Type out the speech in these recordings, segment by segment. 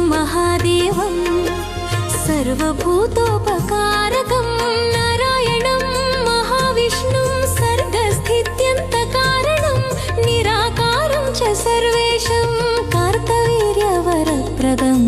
महादेवं सर्वभूतोपकारकं नारायणं महाविष्णुं सर्गस्थित्यन्तकारणं निराकारं च सर्वेशं कार्तवीर्यवरप्रदम्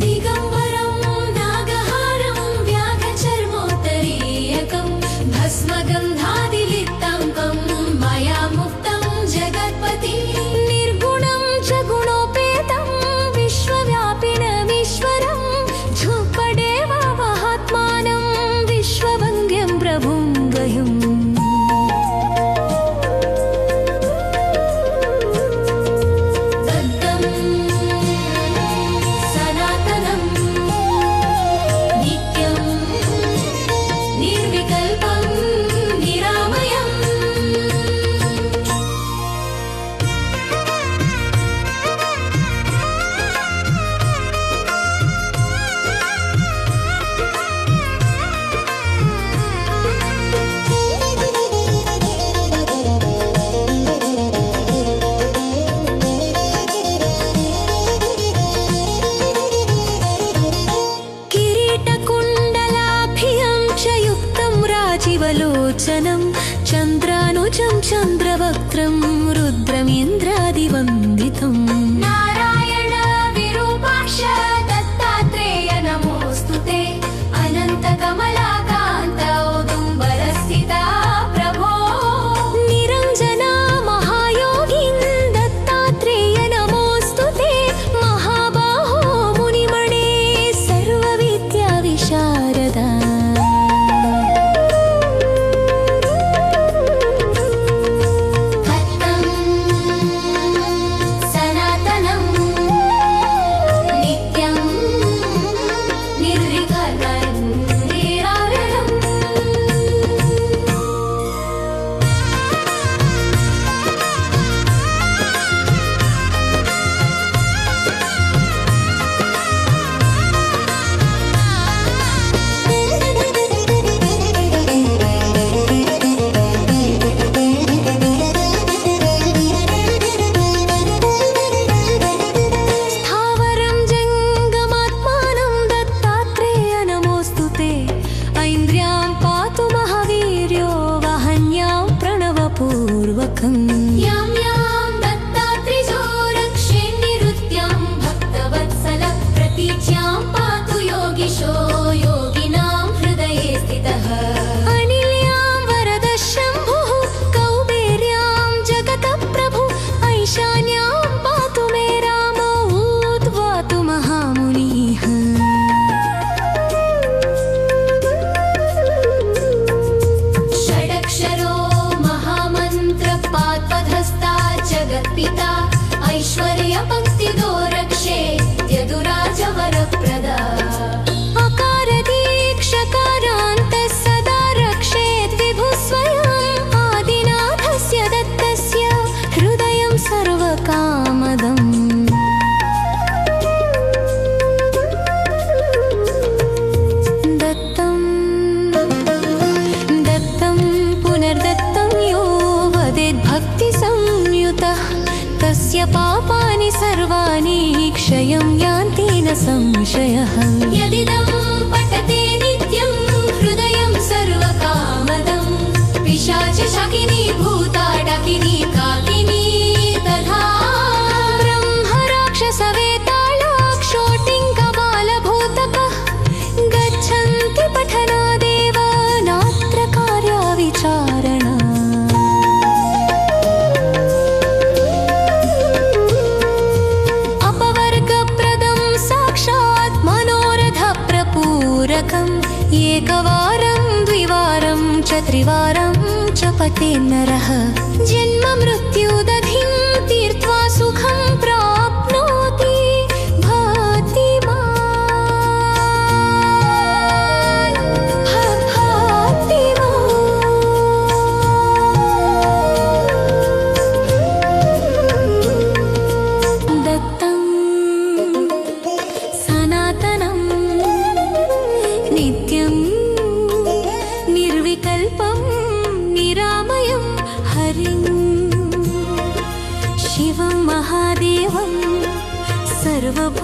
दिगम्बरं नागहारं व्याघ्रचर्मोत्तरीयकं भस्मगन्धादिलिप्ताङ्गं मया मुक्तं जगत्पति निर्गुणं च गुणोपेतं विश्वव्यापिनमीश्वरं झूपडेव महात्मानं विश्ववन्द्यं प्रभुं वयम् जीवलोचनं चन्द्रानुजं चन्द्रवक्त्रं रुद्रमिन्द्रादिवन्दितं नारायण विरूपाक्ष दत्तात्रेय नमोऽस्तु ते अनन्तकमलाकान्त औदुम्बरस्थिता प्रभो निरञ्जना महायोगिन् दत्तात्रेय नमोऽस्तु ते महाबाहो मुनिमणे सर्वविद्याविशारदा यां यां दत्तात्रेयो रक्षे निरुत्यां भक्तवत्सल प्रतीच्यां पातु योगिशो योगिनां हृदये स्थितः अनिल्यां वरदः शम्भुः कौबेर्यां जगतः प्रभु ऐशान्यां पातु मे रामो उद्वातु महामुनिः षडक्षरो जगत्पिता ऐश्वर्यपङ्क्तिदो रक्षे यदुराजवरप्रदा अकारदीक्षकारान्तः सदा रक्षेत् विभुः स्वयम् आदिनाथस्य दत्तस्य हृदयं सर्वकामदम् दत्तं पुनर्दत्तं यो वदेद्भक्तिसंयुतः तस्य पापानि सर्वाणि क्षयं यान्ति न संशयः यदिदं पठते नित्यं हृदयं सर्वकामदं पिशाचशाकिनी भूताडकिनी काकिनी तथा ब्रह्मराक्षसवेताळाक्षोटिङ्कबालभूतकः गच्छन्ति पठनादेव नात्र कार्याविचारणा एकवारं द्विवारं च त्रिवारं च पठेन् नरः जन्म मृत्युदधिं तीर्त्वा सुखं प्राप्नोति दत्तं सनातनं नित्यं निर्विकल्पं निरामयं हरिं शिवं महादेवं सर्वभूतोपकारकं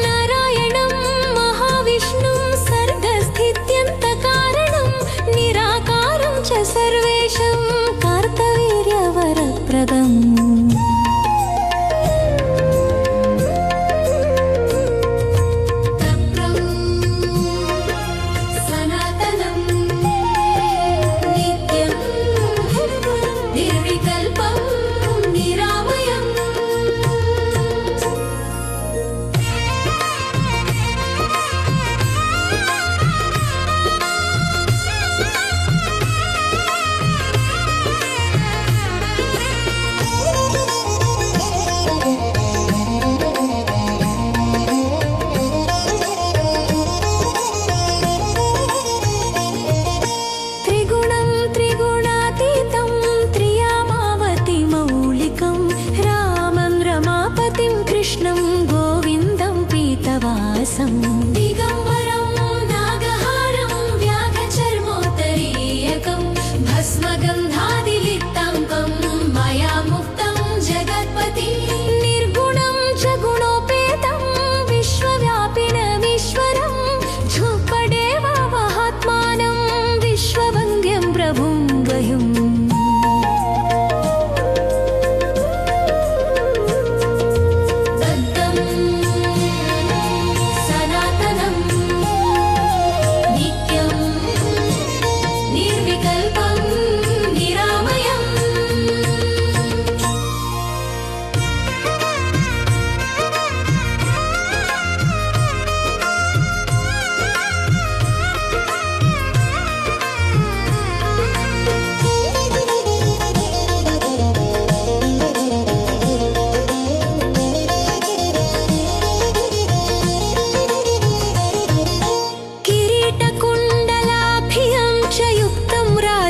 नारायणं महाविष्णुं सर्गस्थित्यन्तकारणं निराकारं च सर्वेशं कार्तवीर्यवरप्रदम् दिगम्बरं नागहारं व्याघ्रचर्मोत्तरीयकं भस्मगन्धादिलिप्ताङ्गं मया मुक्तं जगत्पति निर्गुणं च गुणोपेतं विश्वव्यापिनमीश्वरं झूपडेव महात्मानं विश्ववन्द्यं प्रभुं वयुम्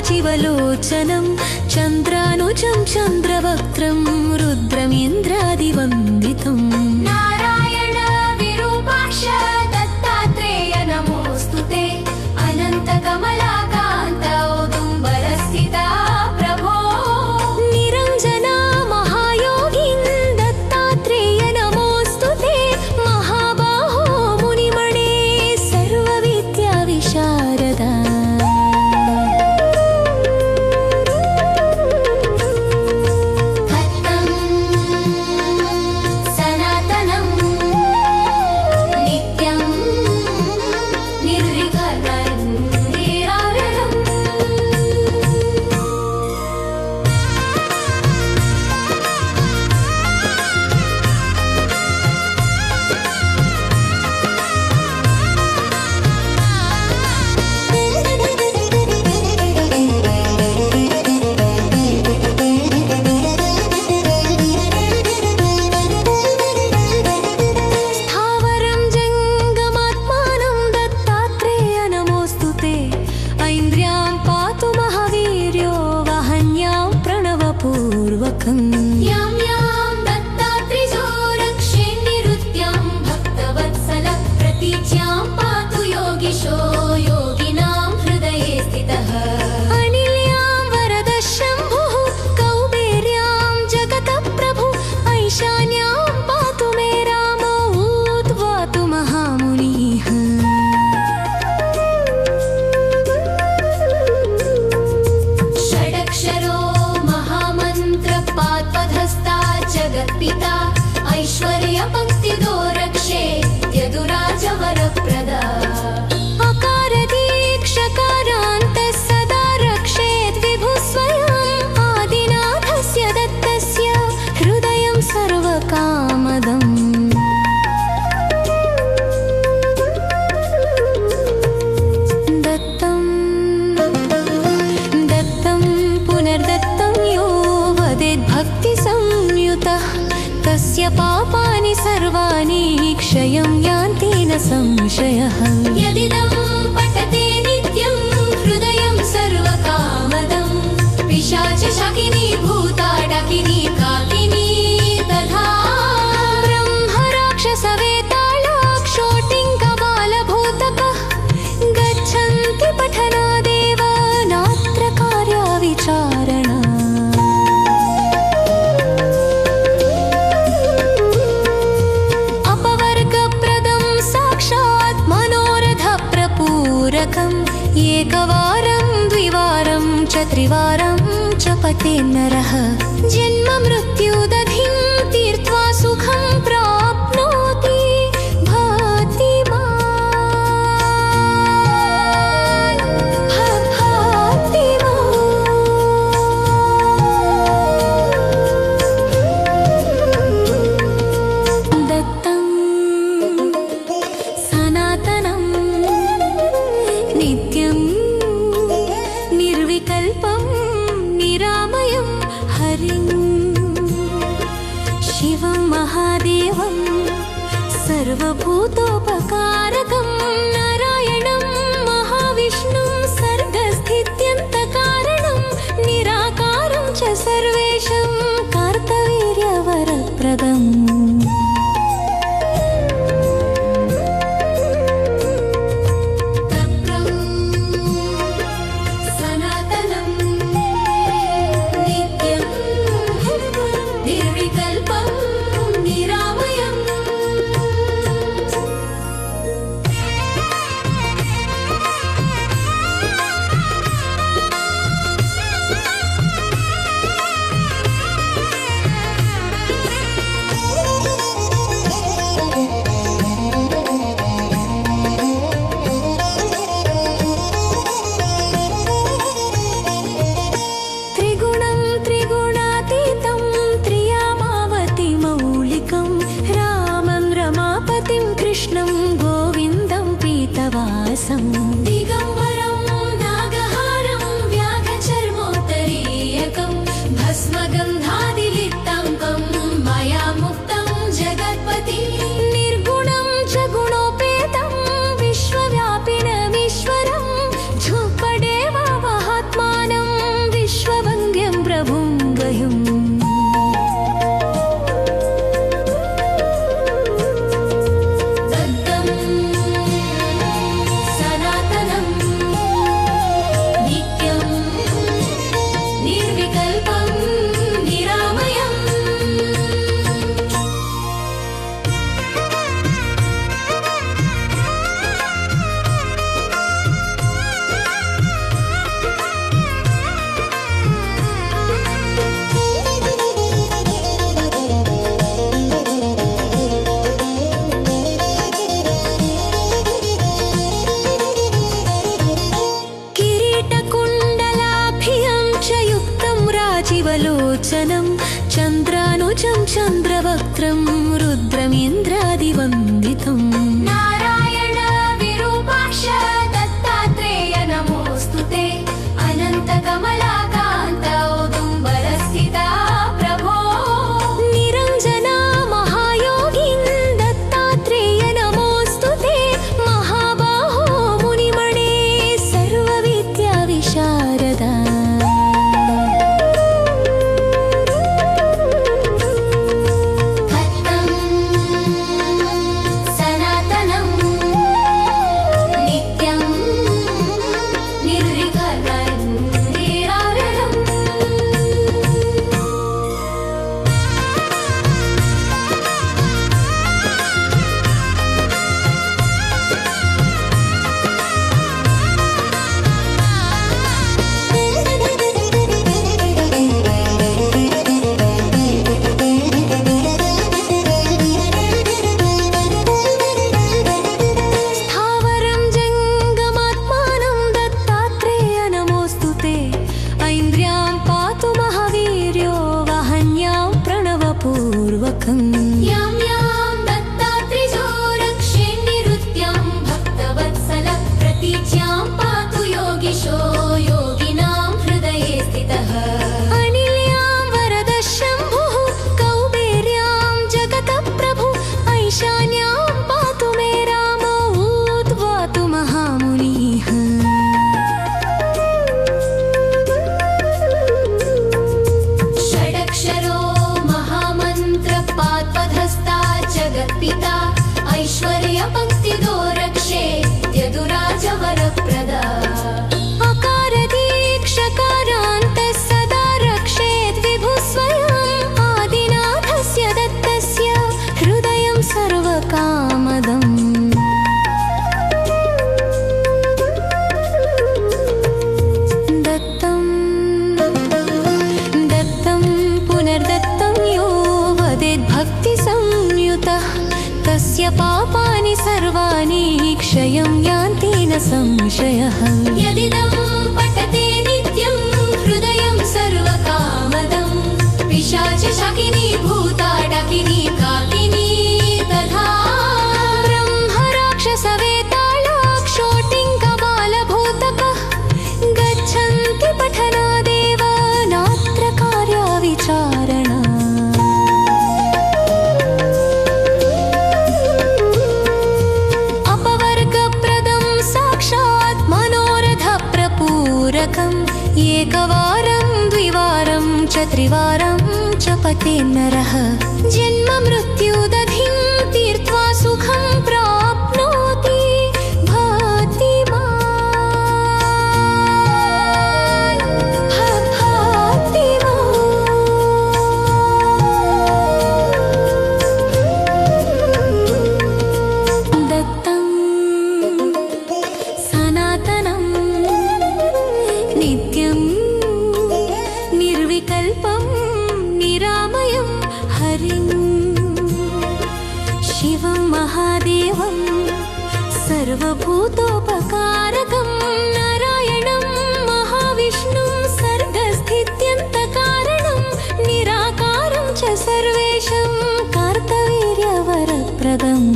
जीवलोचनं चन्द्रानुजं चन्द्रवक्त्रं रुद्रमिन्द्रादिवन्दितं नारायण विरूपाक्ष दत्तात्रेय नमोऽस्तु ते अनन्तकमलाकान्त औदुम्बरस्थिता प्रभो निरञ्जना महायोगिन् दत्तात्रेय नमोऽस्तु ते महाबाहो मुनिमणे सर्वविद्याविशारदा संशयः यदिदं पठते नित्यं हृदयं सर्वकामदं पिशाचशाकिनी भूताटकिनी काकिनी तथा ब्रह्मराक्षसवेताळाक्षोटिङ्कबालभूतकः गच्छन्ति पठनादेव नात्र कार्या विचारणा अपवर्गप्रदं साक्षात् मनोरथप्रपूरकम् एकवारं द्विवारं च त्रिवारं च पठेन्नरः जन्म मृत्युदधिं तीर्त्वा सुखं प्राप्नोति दत्तं सनातनं नित्यं निर्विकल्पं निरामयं हरिं शिवं महादेवं सर्वभूतोपकारकं नारायणं महाविष्णुं सर्गस्थित्यन्तकारणं निराकारं च सर्वेशं कार्तवीर्यवरप्रदम् सनातनं नित्यं निर्विकल्पं निरामयम् त्रिगुणं त्रिगुणातीतं त्रियामावतिमौलिकं रामं रमापतिं कृष्णं गोविन्दं पीतवासं दिगम्बरं नागहारं व्याघ्रचर्मोत्तरीयकं भस्मगन्धादिलिप्ताङ्कं मया मुक्तं जगत्पति निर्गुणं च गुणोपेतं विश्वव्यापिनमीश्वरं झूपडेव महात्मानं विश्ववन्द्यं प्रभुं वयम् दत्तं सनातनं नित्यं निर्विकल्पं निरामयम् किरीटकुण्डलाभियं च युक्तं राजीवलोचनं चन्द्रानुजं चन्द्रवक्त्रं रुद्रमिन्द्रादिवन्दितं नारायण विरूपाक्ष दत्तात्रेय नमोऽस्तु ते अनन्तकमलाकान्त औदुम्बरस्थिता प्रभो निरञ्जना महायोगिन् दत्तात्रेय नमोऽस्तु ते महाबाहो मुनिमणे सर्वविद्याविशारदा दत्तं संशयः यदिदं पठते नित्यं हृदयं सर्वकामदं पिशाचशाकिनी भूता डाकिनी काकिनी तथा ब्रह्मराक्षसवेताळाक्षोटिङ्कबालभूतकः गच्छन्ति पठनादेव नात्र कार्याविचारणा एकवारं द्विवारं च त्रिवारं च पठेन् नरः जन्म मृत्युदधिं तीर्त्वा सुखं प्राप्नोति दत्तं सनातनं नित्यं निर्विकल्पं निरामयं हरिं शिवं महादेवं सर्वभूतोपकारकं नारायणं महाविष्णुं सर्गस्थित्यन्तकारणं निराकारं च सर्वेशं कार्तवीर्यवरप्रदम्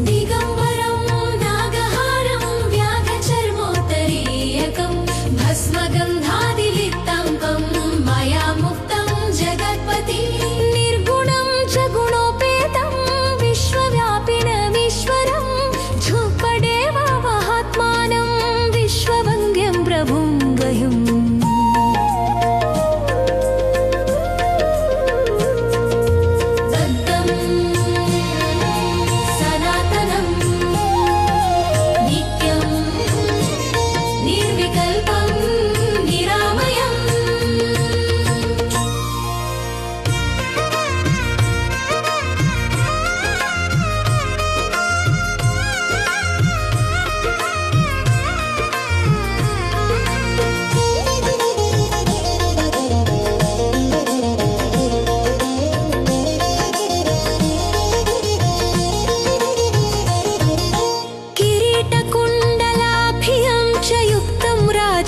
दिगम्बरं नागहारं व्याघ्रचर्मोत्तरीयकं भस्मगन्धादिलिप्ताङ्कं मया मुक्तं जगत्पति निर्गुणं च गुणोपेतं विश्वव्यापिनमीश्वरं झूपडेव महात्मानं विश्ववन्द्यं प्रभुं वयम्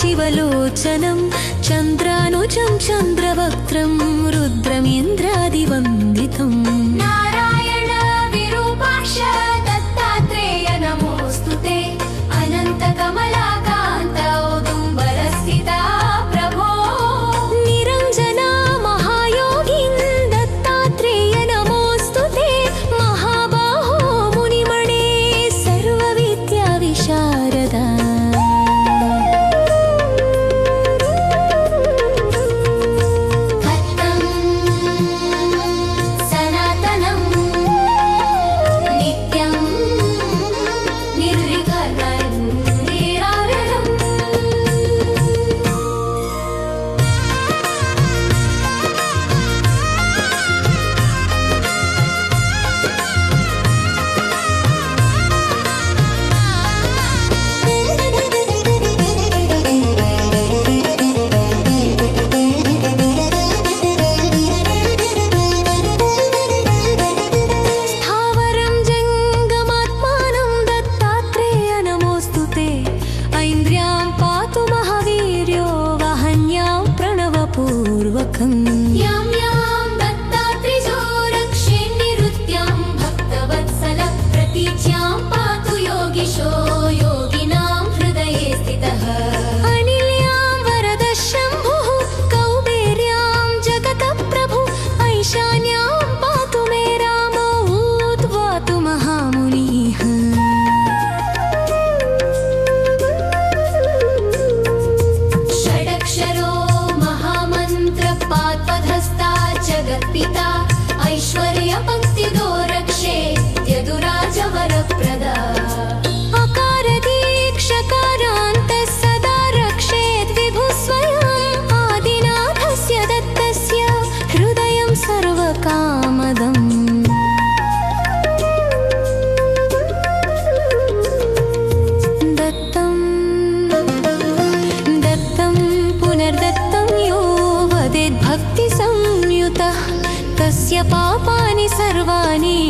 जीवलोचनं चन्द्रानुजं चन्द्रवक्त्रं रुद्रमिन्द्रादिवन्दितं नारायण विरूपाक्ष दत्तात्रेय नमोऽस्तु ते अनन्तकमलाकान्त औदुम्बरस्थिता प्रभो निरञ्जना महायोगिन् दत्तात्रेय नमोऽस्तु ते महाबाहो मुनिमणे सर्वविद्याविशारदा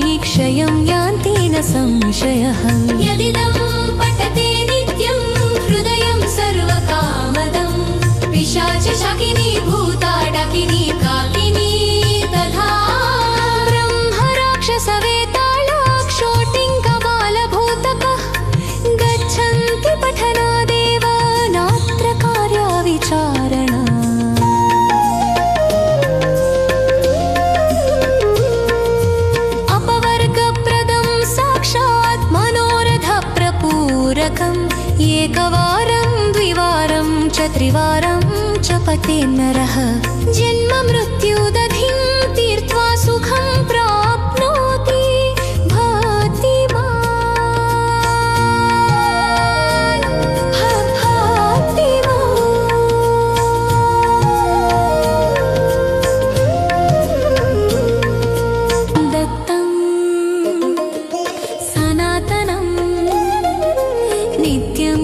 क्षयं यान्ति न संशयः यदिदं पठते नित्यं हृदयं सर्वकामदं पिशाचशाकिनी भूताडकिनी काकिनी तथा ब्रह्मराक्षसवेताळाक्षोटिङ्कबालभूतकः गच्छन्ति पठनादेव नात्र कार्याविचारणा अपवर्गप्रदं साक्षात् मनोरथप्रपूरकम् एकवारं द्विवारं च त्रिवारं च पतेन्नरः जन्म मृत्युदधिं तीर्त्वा सुखं प्राप्नोति दत्तं सनातनं नित्यं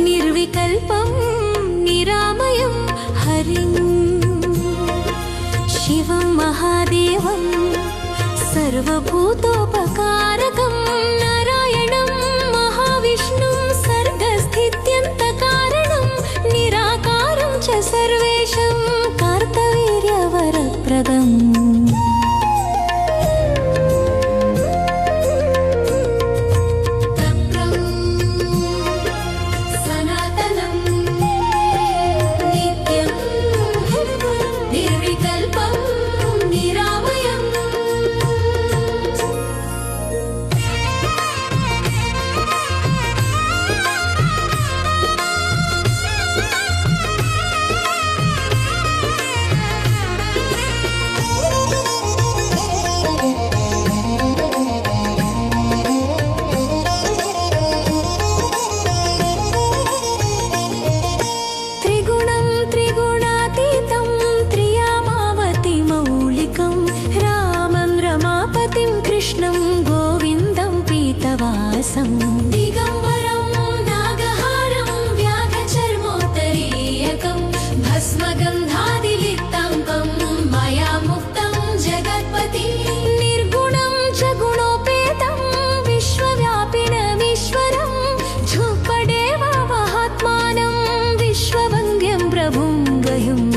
निर्विकल्पं निरामयं हरिं शिवं महादेवं सर्वभूतोपकारकं नारायणं महाविष्णुं सर्गस्थित्यन्तकारणं निराकारं च सर्वेशं कार्तवीर्यवरप्रदम् दिगम्बरं नागहारं व्याघ्रचर्मोत्तरीयकं भस्मगन्धादिलिप्ताङ्गं मया मुक्तं जगत्पति निर्गुणं च गुणोपेतं विश्वव्यापिनमीश्वरं झुम्पडेव महात्मानं विश्ववन्द्यं प्रभुं गयुम्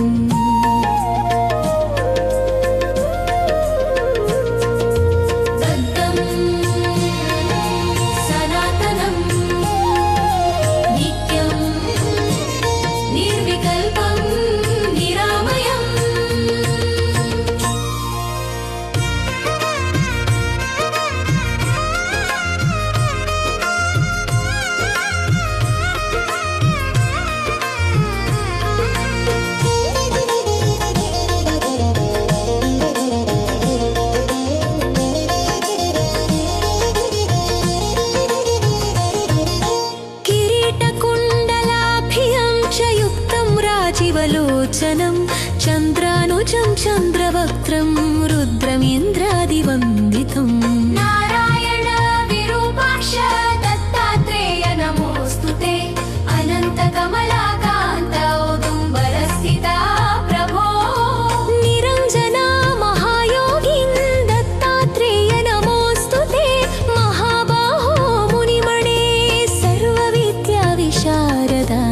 जीवलोचनं चन्द्रानुजं चन्द्रवक्त्रं रुद्रमिन्द्रादिवन्दितं नारायण विरूपाक्ष दत्तात्रेय नमोऽस्तु ते अनन्तकमलाकान्त औदुम्बरस्थिता प्रभो निरञ्जना महायोगिन् दत्तात्रेय नमोऽस्तु ते महाबाहो मुनिमणे सर्वविद्याविशारदा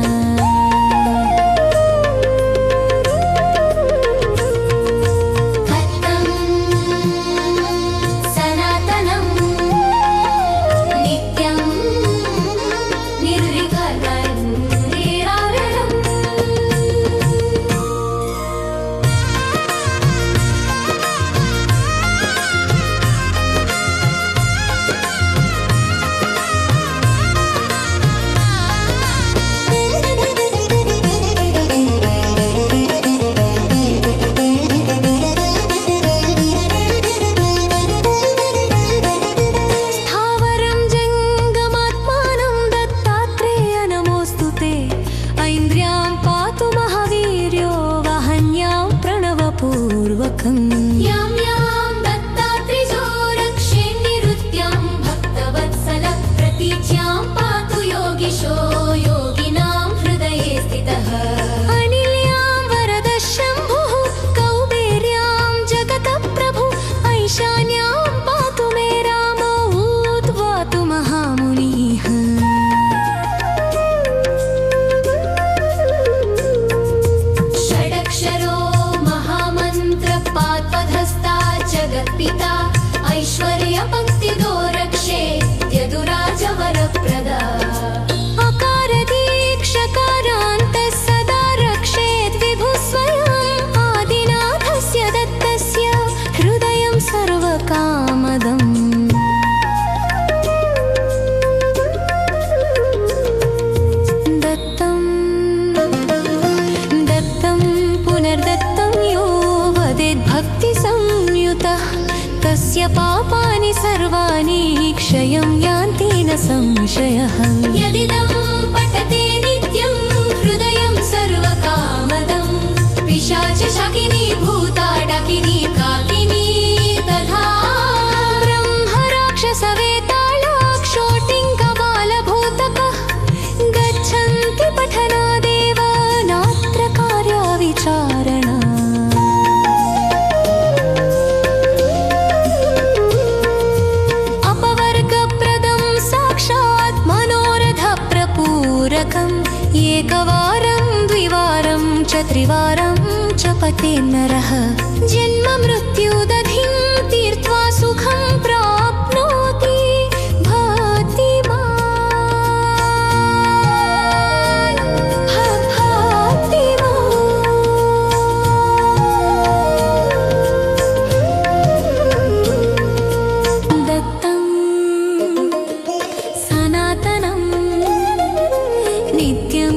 तस्य पापानि सर्वाणि क्षयं यान्ति न संशयः यदिदं पठते नित्यं हृदयं सर्वकामदं पिशाचशाकिनी भूताडकिनी काकिनी तथा ब्रह्मराक्षसवेताळाक्षोटिङ्कबालभूतकः गच्छन्ति पठनादेव नात्र कार्याविचारणा अपवर्गप्रदं साक्षात् मनोरथप्रपूरकम् एकवारं द्विवारं च त्रिवारं च पठेन्नरः जन्म मृत्युदधिं तीर्त्वा सुखं प्राप्नोति दत्तं सनातनं नित्यं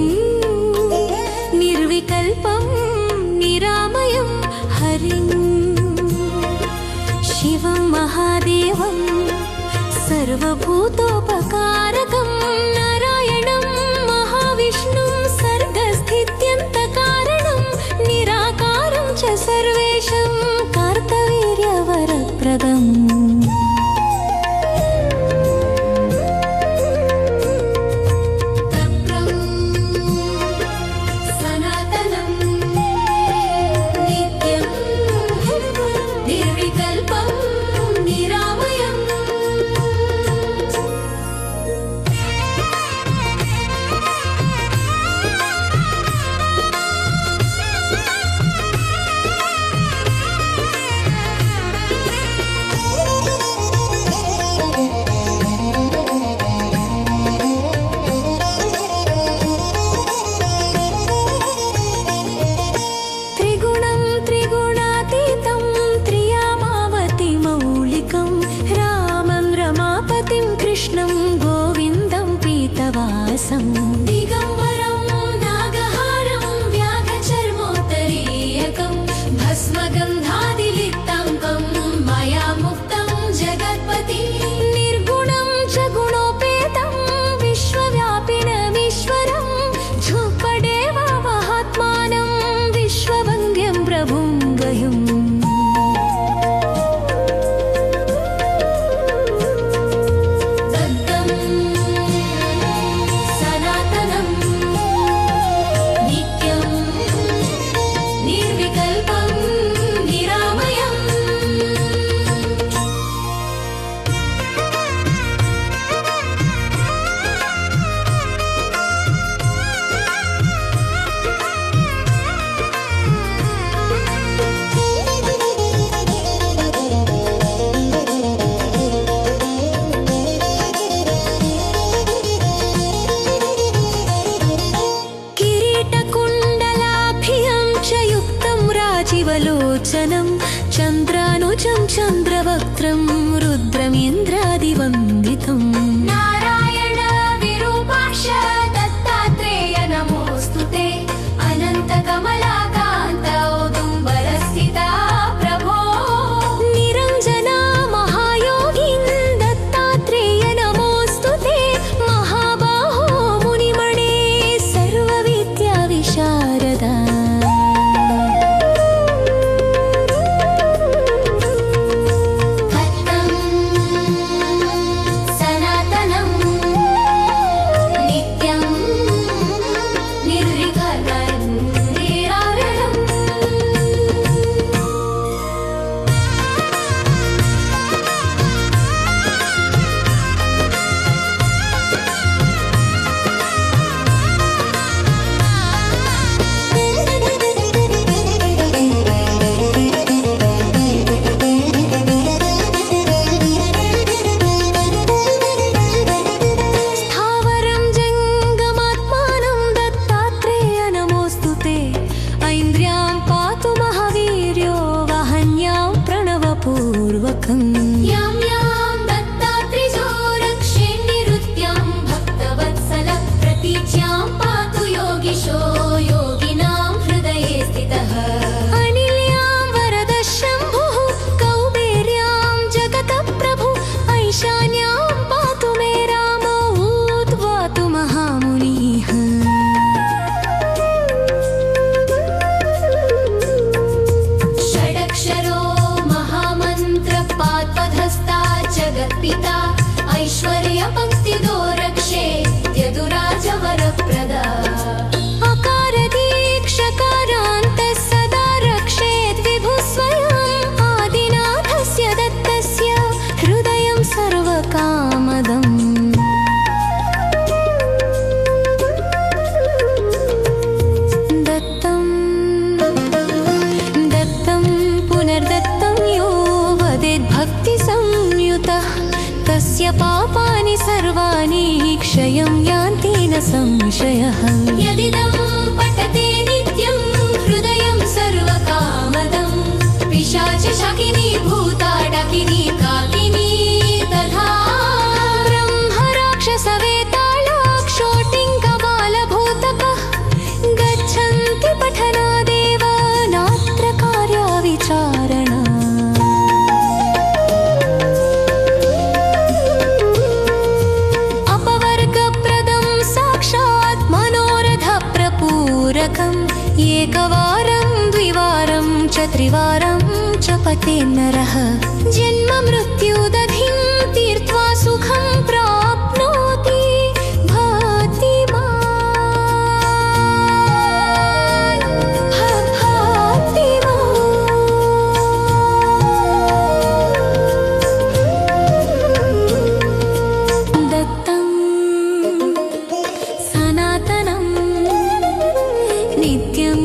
निर्विकल्पं निरामयं हरिं शिवं महादेवं सर्वभूतोपकारकं नारायणं महाविष्णुं सर्गस्थित्यन्तकारणं निराकारं च सर्वेशं कार्तवीर्यवरप्रदम् दिगम्बरं नागहारं व्याघचर्मोत्तरीयकं भस्मगन्धादिलिप्ताङ्गं मया मुक्तं जगत्पति निर्गुणं च गुणोपेतं विश्वव्यापिनमीश्वरं झुपडेव महात्मानं विश्ववन्द्यं प्रभुं वयम् सनातन तस्य पापानि सर्वाणि क्षयं यान्ति न संशयः यदिदं पठते नित्यं हृदयं सर्वकामदं पिशाचशाकिनी भूताडकिनी काकिनी तथा ब्रह्मराक्षसवेताळाक्षोटिङ्कबालभूतकः गच्छन्ति पठनादेव नात्र कार्याविचारणा अपवर्गप्रदं साक्षात् मनोरथप्रपूरकम् एकवारं द्विवारं च त्रिवारं च पठे नरः जन्म मृत्युदधिं तीर्त्वा सुखं प्राप्नोति दत्तं सनातनं नित्यं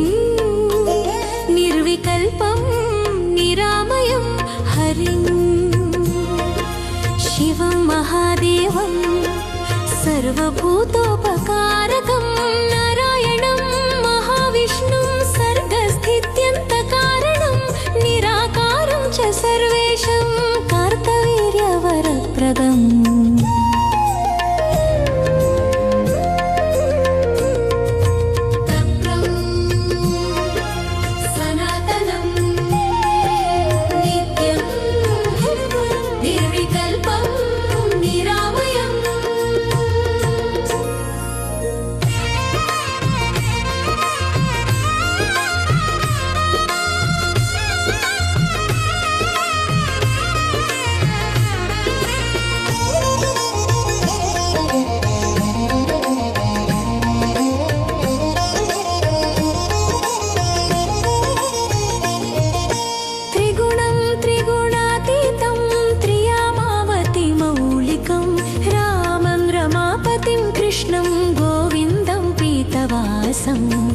निर्विकल्पं निरामयं हरिं शिवं महादेवं सर्वभूतोपकारकं नारायणं महाविष्णुं सर्गस्थित्यन्तकारणं निराकारं च सर्वेशं कार्तवीर्यवरप्रदम्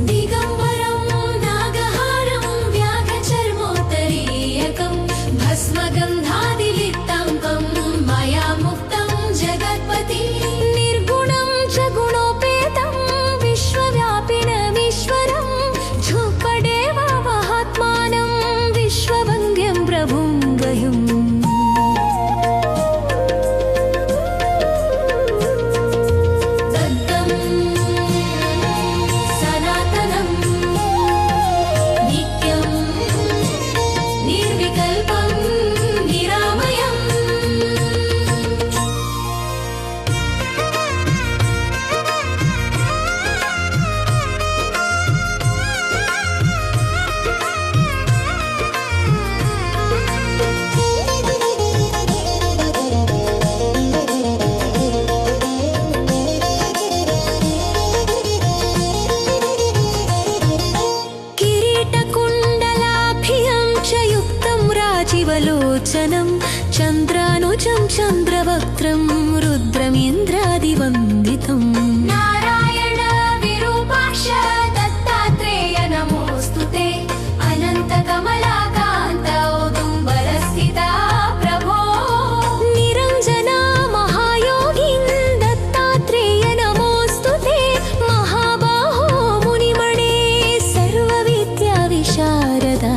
दिगम्बरं नागहारं व्याघ्रचर्मोत्तरीयकं भस्मगन्धादिलिप्ताङ्गं मया मुक्तं जगत्पति निर्गुणं च गुणोपेतं विश्वव्यापिनमीश्वरं झूपडेव महात्मानं विश्ववन्द्यं प्रभुं गह्यम् शिवलोचनं चन्द्रानुजं चन्द्रवक्त्रं रुद्रमिन्द्रादिवन्दितं नारायण विरूपाक्ष दत्तात्रेय नमोऽस्तु ते अनन्तकमलाकान्त औदुम्बरस्थिता प्रभो निरञ्जना महायोगिन् दत्तात्रेय नमोऽस्तु ते महाबाहो मुनिमणे सर्वविद्याविशारदा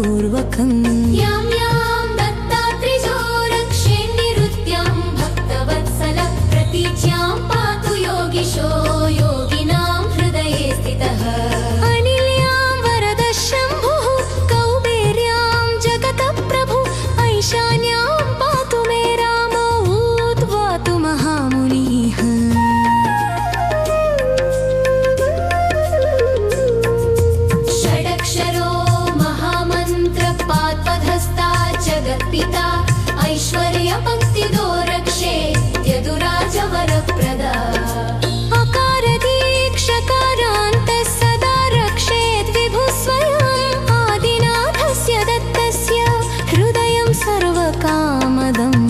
यां यां दत्तात्रिजो रक्षे निरुत्यां भक्तवत्सल प्रतीच्यां पातु योगिशो योगिनां हृदये स्थितः अनिल्यां वरद शम्भुः कौबेर्यां जगत्पिता ऐश्वर्यपङ्क्तिदो रक्षे यदुराजवरप्रदा अकारदीक्षकारान्तः सदा रक्षेत् विभुः स्वयम् आदिनाथस्य दत्तस्य हृदयं सर्वकामदम्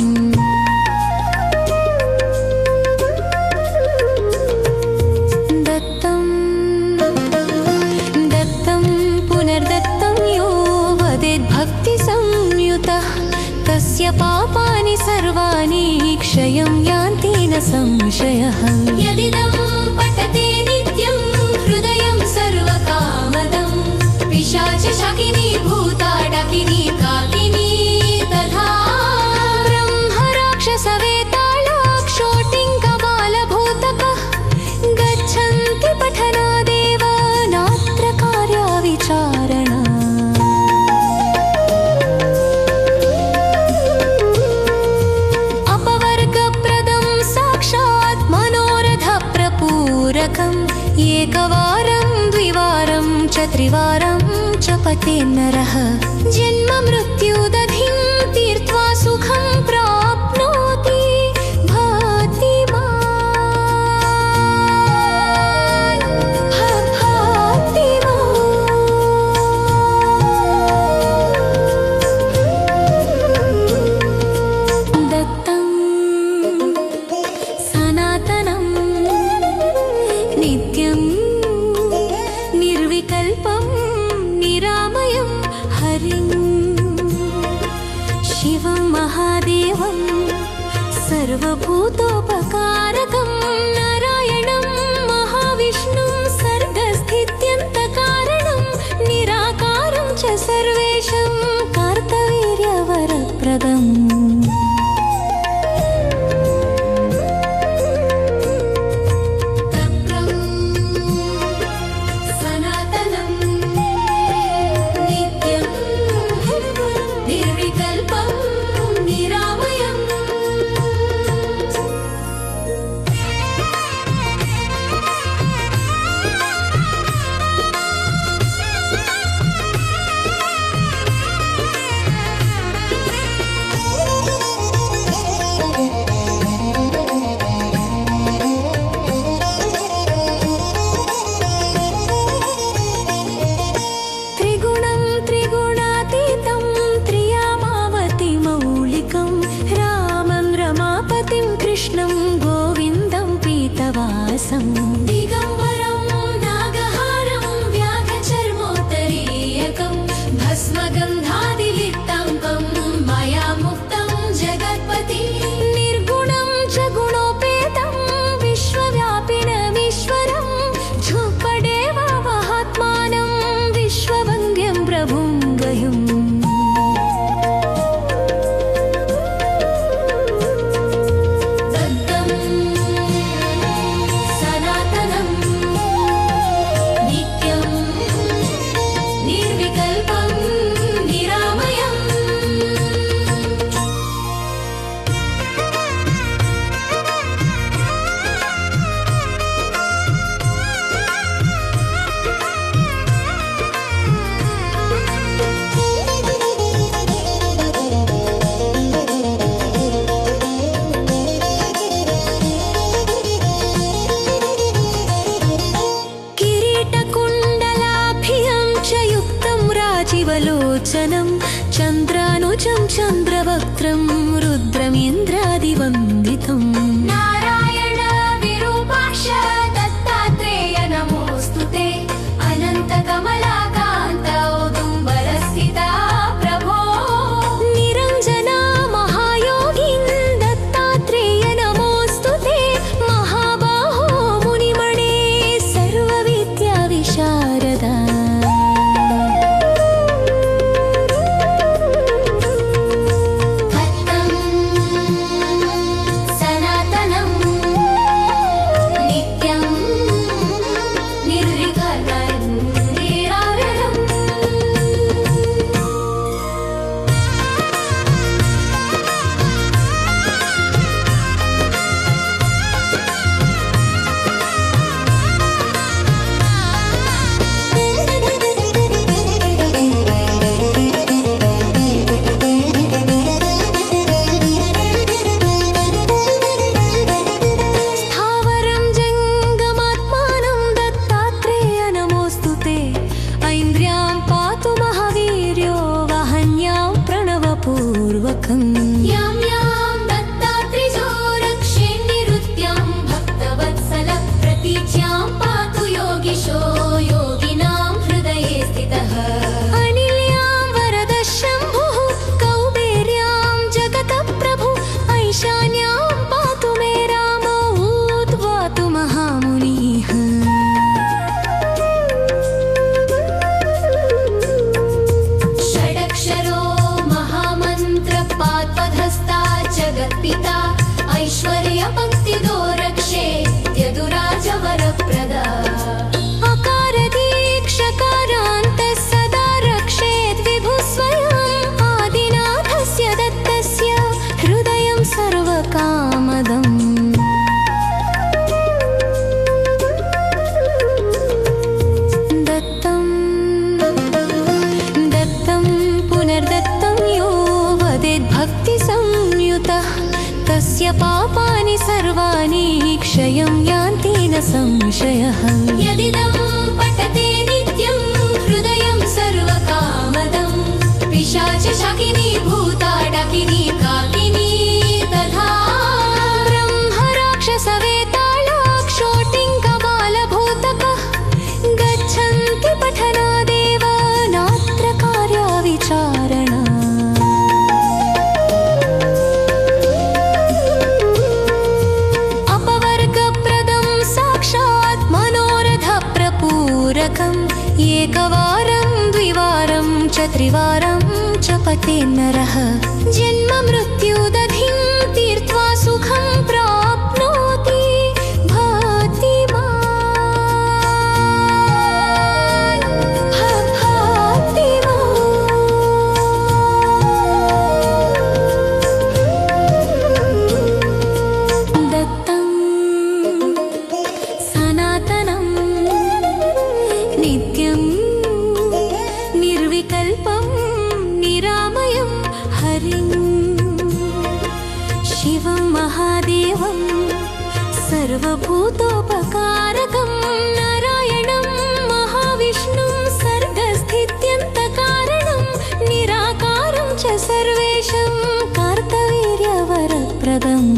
तस्य पापानि सर्वाणि क्षयं यान्ति न संशयः यदिदं पठते नित्यं हृदयं सर्वकामदं पिशाचशाकिनी भूताडकिनी काकिनी तथा ब्रह्मराक्षसवेताळाक्षोटिङ्कबालभूतकः गच्छन्ति पठनादेव नात्र कार्याविचारणा एकवारं द्विवारं च त्रिवारं च पठेत् नरः जन्म मृत्युदधिं तीर्त्वा सुखं प्राप्नोति दत्तं सनातनं नित्यं निर्विकल्पं निरामयं हरिं शिवं महादेवं सर्वभूतोपकारकं नारायणं महाविष्णुं सर्गस्थित्यन्तकारणं निराकारं च सर्वेशं कार्तवीर्यवरप्रदम् दिगम्बरं नागहारं व्याघ्रचर्मोत्तरीयकं भस्मगन्धादिलिप्ताङ्गं मया मुक्तं जगत्पति निर्गुणं च गुणोपेतं विश्वव्यापिनमीश्वरं झुपडेव महात्मानं विश्ववन्द्यं प्रभुं गह्यम् शिवलोचनं चन्द्रानुजं चन्द्रवक्त्रं रुद्रमिन्द्रादिवन्दितं नारायण विरूपाक्ष दत्तात्रेय नमोऽस्तु ते अनन्तकमलाकान्त औदुम्बरस्थिता प्रभो निरञ्जना महायोगिन् दत्तात्रेय नमोऽस्तु ते महाबाहो मुनिमणे सर्वविद्याविशारदा सनातनं पूर्वकम् यां यां दत्तात्रिजो रक्षे निरुत्यां भक्तवत्सल प्रतीच्यां पातु योगिशो योगिनां हृदये स्थितः अनिल्यां वरदः शम्भुः कौबेर्यां जगतः प्रभु ऐशान्यां पातु मे रामो उद्वातु महामुनिः पिता ऐश्वर्यपङ्क्तिदो रक्षे यदुराजवरप्रदा अकारदीक्षकारान्तः सदा रक्षेत् विभुः स्वयम् आदिनाथस्य दत्तस्य हृदयं सर्वकामदम् दत्तं दत्तं पुनर्दत्तं यो वदेद्भक्तिसंयुतः तस्य पापानि सर्वाणि क्षयं यान्ति न संशयः यदिदं पठते नित्यं हृदयं सर्वकामदं पिशाचशाकिनी भूताडकिनी काकिनी तथा ब्रह्मराक्षसवेताळाक्षोटिङ्कबालभूतकः गच्छन्ति पठनादेव नात्र कार्याविचारणा एकवारं द्विवारं च त्रिवारं च पठे नरः जन्म मृत्युदधिं तीर्त्वा सुखं प्राप्नोति दत्तं सनातनं नित्यं निर्विकल्पं निरामयं हरिं शिवं महादेवं सर्वभूतोपकारकं नारायणं महाविष्णुं सर्गस्थित्यन्तकारणं निराकारं च सर्वेशं कार्तवीर्यवरप्रदम्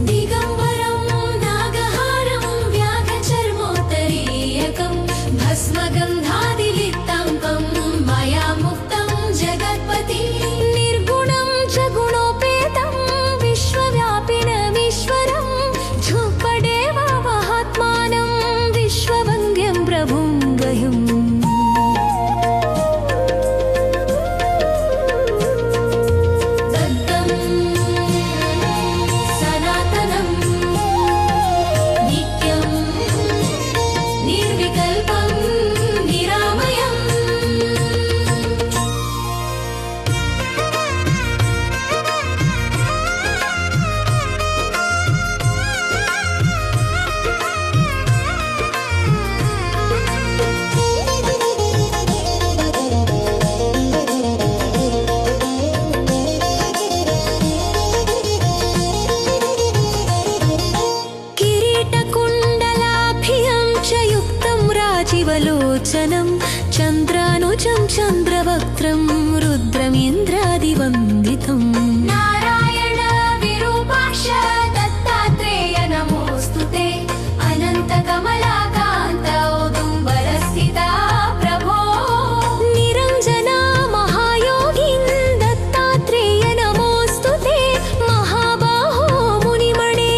दिगम्बरं नागहारं व्याघ्रचर्मोत्तरीयकं भस्मगन्धादिलिप्ताङ्कं मया मुक्तं जगत्पति निर्गुणं च गुणोपेतं विश्वव्यापिनमीश्वरं झुम्पडेव महात्मानं विश्ववन्द्यं प्रभुं वयम् शिवलोचनं चन्द्रानुजं चन्द्रवक्त्रं रुद्रमिन्द्रादिवन्दितम् नारायण विरूपाक्ष दत्तात्रेय नमोऽस्तु ते अनन्तकमलाकान्त औदुम्बरस्थिता प्रभो निरञ्जना महायोगिन् दत्तात्रेय नमोऽस्तु ते महाबाहो मुनिमणे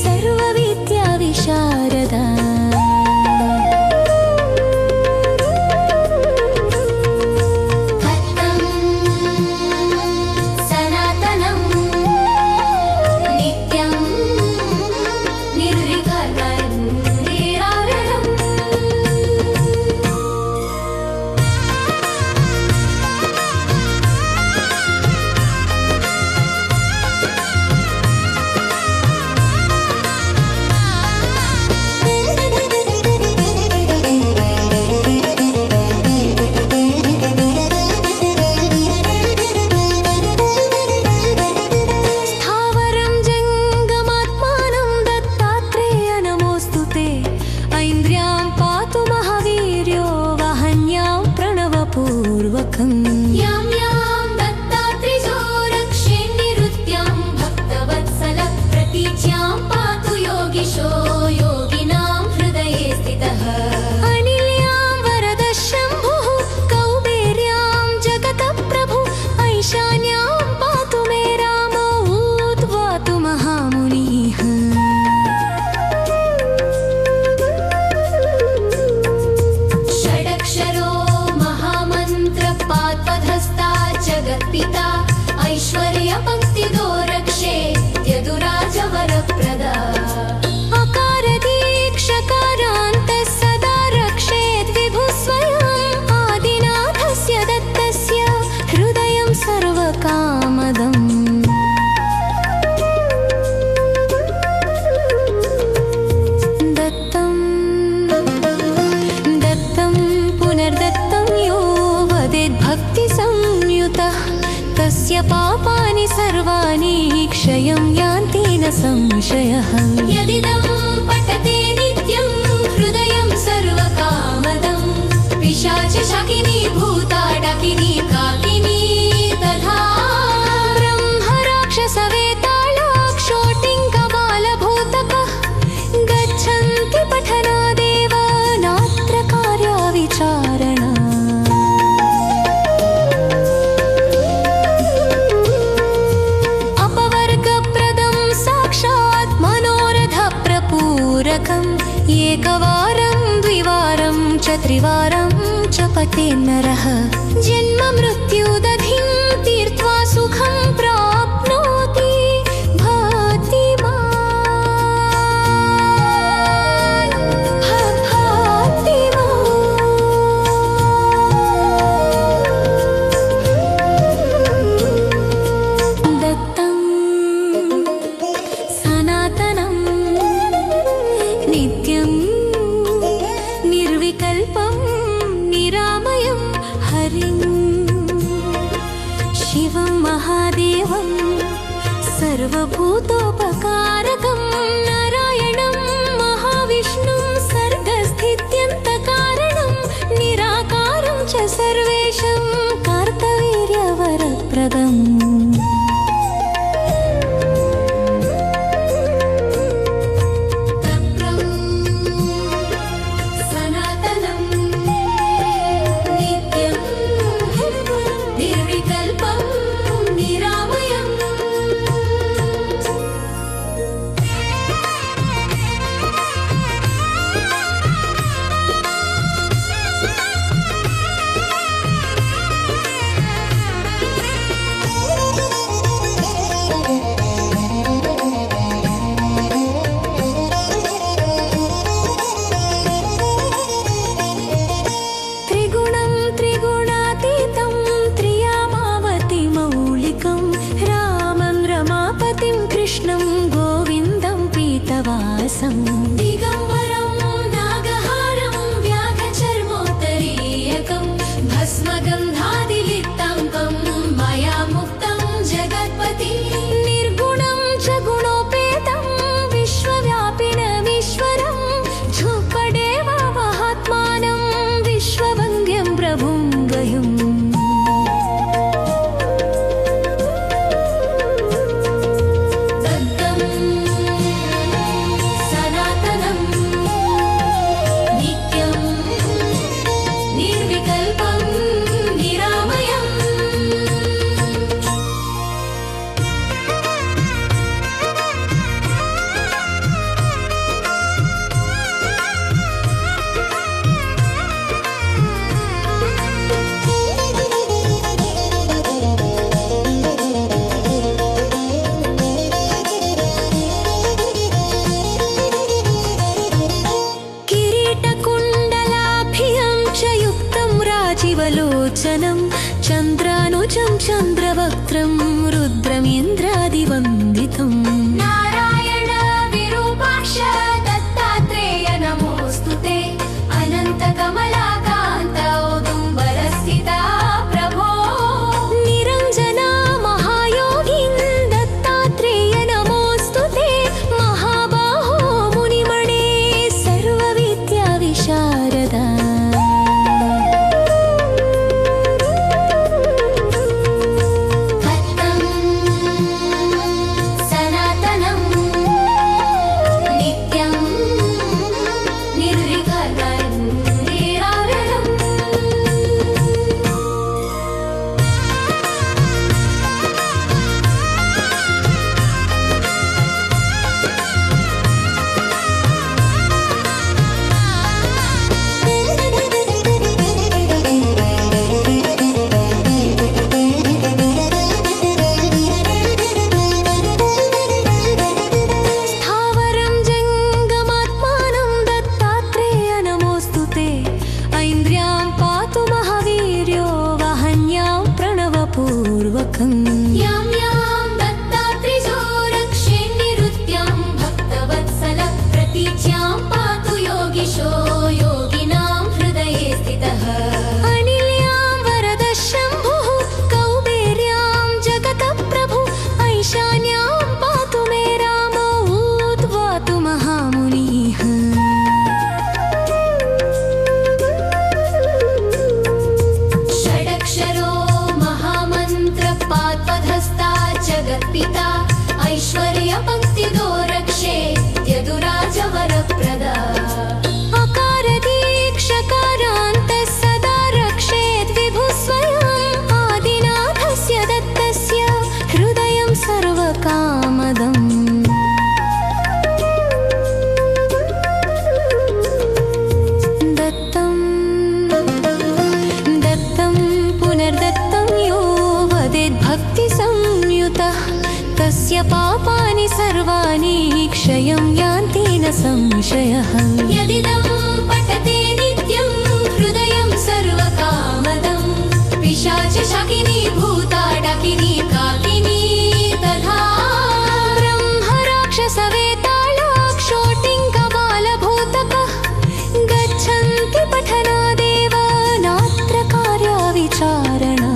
सर्वविद्याविशारदा सर्वकामदपूरकम् यां यां दत्तात्रेयो रक्षे निरुत्यां भक्तवत्सल प्रतीच्यां पातु योगिशो योगिनां हृदये स्थितः अनिल्यां वरद शम्भुः कौबेर्यां जगतः प्रभु ऐशान्यां पातु मे रामो उद्वातु महामुनिः पिता ऐश्वर्यपङ्क्तिदो रक्षे यदुराजवरप्रदा अकारदीक्षकारान्तः सदा रक्षेत् विभुः स्वयम् आदिनाथस्य दत्तस्य हृदयं सर्वकामदम् दत्तं पुनर्दत्तं यो वदेद्भक्तिसंयुतः तस्य पापानि सर्वाणि क्षयं यान्ति न संशयः यदिदं पठते नित्यं हृदयं सर्वकामदं पिशाचशाकिनी भूताडकिनी काकिनी तथा ब्रह्मराक्षसवेताळाक्षोटिङ्कबालभूतकः गच्छन्ति पठनादेव नात्र कार्याविचारणा एकवारं द्विवारं च त्रिवारं च पठे नरः जन्म मृत्युदधिं तीर्त्वा सुखं प्राप्नोति दत्तं सनातनं नित्यं निर्विकल्पं निरामयं हरिं शिवं महादेवं सर्वभूतोपकारकं नारायणं महाविष्णुं सर्गस्थित्यन्तकारणं निराकारं च सर्वेशं कार्तवीर्यवरप्रदम् दिगम्बरं नागहारं व्याघचर्मोत्तरीयकं भस्मगन्धादिलिप्ताङ्गं मया मुक्तं जगत्पति निर्गुणं च गुणोपेतं विश्वव्यापिनमीश्वरं झुपडेव महात्मानं विश्ववन्द्यं प्रभुं वयम् शिवलोचनं चन्द्रानुजं चन्द्रवक्त्रं रुद्रमिन्द्रादिवन्दितम् नारायण विरूपाक्ष दत्तात्रेय नमोऽस्तु ते अनन्तकमलाकान्त औदुम्बरस्थिता प्रभो निरञ्जना महायोगिन् दत्तात्रेय नमोऽस्तु ते महाबाहो मुनिमणे सर्वविद्याविशारदा पापानि सर्वाणि क्षयं यान्ति न संशयः यदिदं पठते नित्यं हृदयं सर्वकामदं पिशाचशाकिनी भूताडकिनी काकिनी तथा ब्रह्मराक्षसवेताळाक्षोटिङ्कबालभूतकः गच्छन्ति पठनादेव नात्र कार्या विचारणा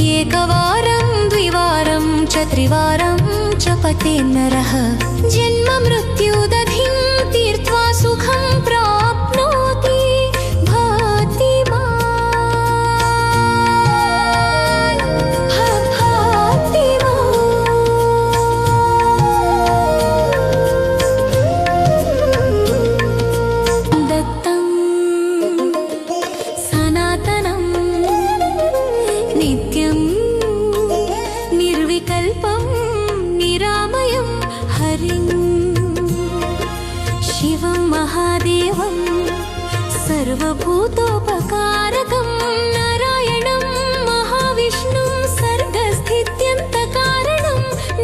एकवारं द्विवारं च त्रिवारं च पठे नरः जन्म मृत्युदधिं तीर्त्वा सुखं प्राप्नोति दत्तं सनातनं नित्यं निर्विकल्पं निरामयं हरिं शिवं महादेवं सर्वभूतोपकारकं नारायणं महाविष्णुं सर्गस्थित्यन्तकारणं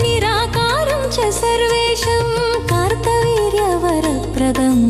निराकारं च सर्वेशं कार्तवीर्यवरप्रदम्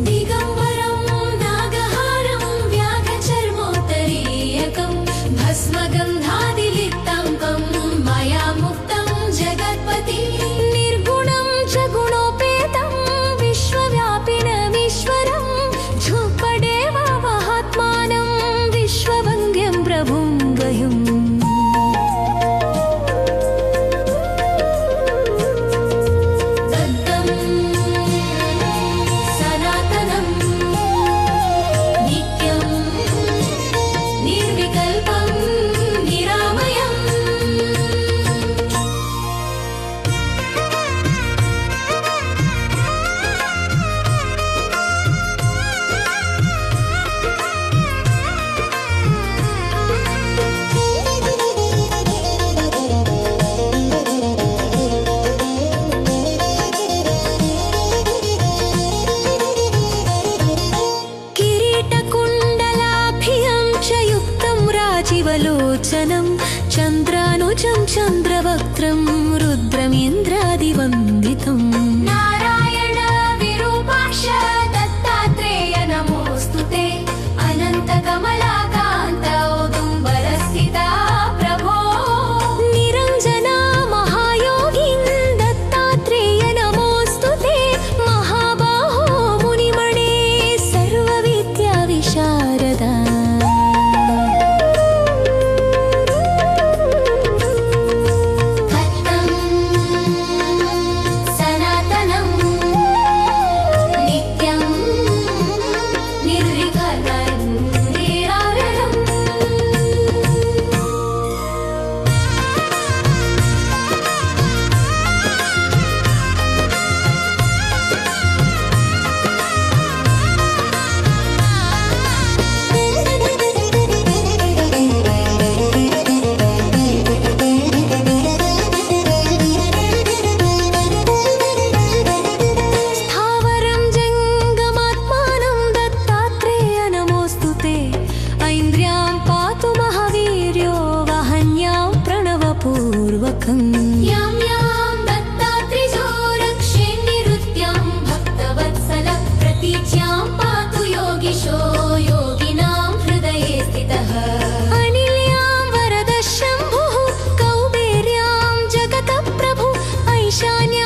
दिगम्बरं नागहारं व्याघ्रचर्मोत्तरीयकं भस्मगन्धादिलिप्तं मया मुक्तं जगत्पति निर्गुणं च गुणोपेतं विश्वव्यापिनमीश्वरं झूपडेव महात्मानं विश्ववन्द्यं प्रभुं वयम् सनातनं चन्द्रानुजं चन्द्रवक्त्रं रुद्रमिन्द्रादिवन्दितम् नारायण विरूपाक्ष दत्तात्रेय नमोऽस्तु ते अनन्तकमलाकान्त औदुम्बरस्थिता प्रभो निरञ्जना महायोगिन् दत्तात्रेय नमोऽस्तु ते महाबाहो मुनिमणे सर्वविद्याविशारदा यां यां दत्तात्रिजो रक्षे निरुत्यां भक्तवत्सल प्रतीच्यां पातु योगिशो योगिनां हृदये स्थितः अनिल्यां वरदः शम्भुः कौबेर्यां जगतः प्रभु ऐशान्य